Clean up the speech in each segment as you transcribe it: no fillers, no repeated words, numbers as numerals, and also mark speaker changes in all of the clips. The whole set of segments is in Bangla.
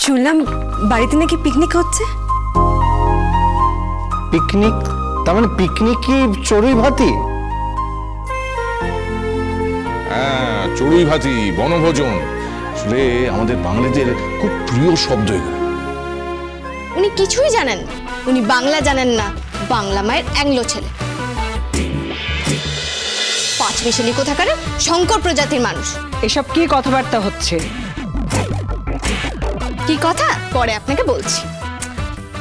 Speaker 1: শুনলাম বাড়িতে নাকি পিকনিক হচ্ছে।
Speaker 2: পিকনিক? তার মানে পিকনিক কি চড়ুই ভাতি?
Speaker 3: হ্যাঁ, চড়ুই ভাতি, বনভোজন। আসলে আমাদের বাঙালিদের খুব প্রিয় শব্দ এগুলো।
Speaker 4: উনি কিছুই জানেন না, উনি বাংলা জানেন না, বাংলা মায়ের অ্যাংলো ছেলে। পাঁচ মিশালি কোথাকার শঙ্কর প্রজাতির মানুষ।
Speaker 5: এসব কি কথাবার্তা হচ্ছে?
Speaker 4: কি কথা পরে আপনাকে বলছি।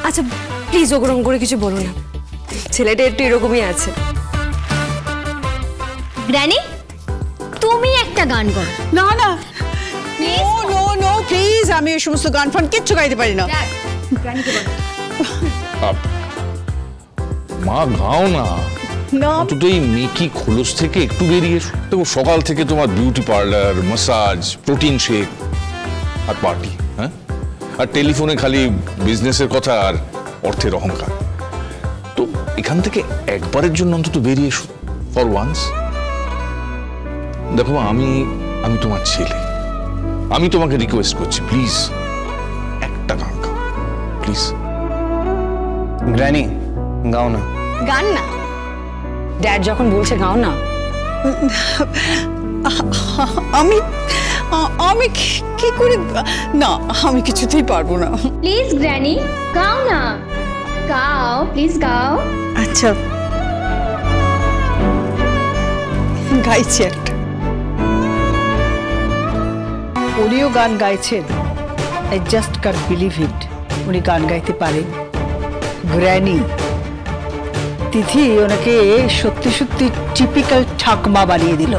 Speaker 1: আচ্ছা প্লিজ ওরকম করে কিছু বলো না, ছেলেটা একটু এরকমই আছে।
Speaker 6: গ্র্যানি, তুমি একটা গান গাও।
Speaker 5: না না, নো নো নো প্লিজ, আমি এই সমস্ত গান ফান কিচ্ছু গাইতে পারি না।
Speaker 3: মা গাও না, অন্তত এই মেকি খোলস থেকে একটু বেরিয়ে এসো। দেখো সকাল থেকে তোমার beauty parlour, massage, protein shake আর পার্টি, হ্যাঁ, আর টেলিফোনে খালি বিজনেসের কথা আর অর্থের অহংকার। তো এখান থেকে একবারের জন্য অন্তত বেরিয়ে এসো, ফর ওয়ান্স। দেখো আমি তোমার ছেলে, আমি তোমাকে রিকোয়েস্ট করছি, প্লিজ একটা গান গাও, প্লিজ।
Speaker 2: গ্র্যানি গাও না।
Speaker 4: গান না?
Speaker 5: ড্যাড যখন বলছে গাও না। আমি কি করে? না, আমি কিছুতেই পারবো না।
Speaker 6: প্লিজ গ্র্যানি, গাও না, গাও প্লিজ গাও।
Speaker 5: আচ্ছা গাইছি একটা। উনিও গান গাইছেন, I just can't believe it. উনি গান গাইতে পারেন। গ্র্যানি, তিথি ওনাকে সত্যি সত্যি টিপিক্যাল ঠাকুমা বানিয়ে দিল।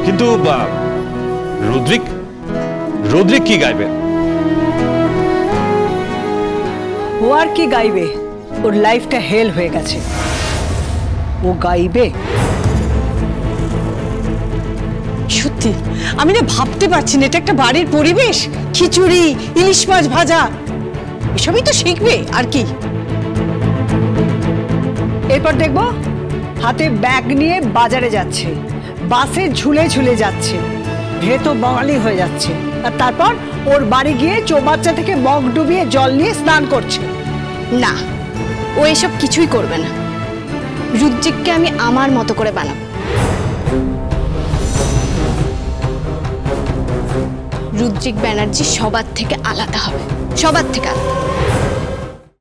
Speaker 7: কিন্তু রুদ্রিক কি গাইবে?
Speaker 5: ও আর কি গাইবে? ওর লাইফটা হেল হয়ে গেছে, ও গাইবে? সত্যি আমি না ভাবতে পারছি না, এটা একটা বাড়ির পরিবেশ, খিচুড়ি, ইলিশ মাছ ভাজা, এসবই তো শিখবে আর কি। এরপর দেখবো হাতে ব্যাগ নিয়ে বাজারে যাচ্ছে, বাসে ঝুলে ঝুলে যাচ্ছে, ভেতো বাঙালি হয়ে যাচ্ছে, আর তারপর ওর বাড়ি গিয়ে চৌবাচ্চা থেকে মগ ডুবিয়ে জল নিয়ে স্নান করছে।
Speaker 4: না, ও এসব কিছুই করবে না। রুদ্রিককে আমি আমার মতো করে বানাবো। রুদ্রিক ব্যানার্জি সবার থেকে আলাদা হবে, সবার থেকে আলাদা।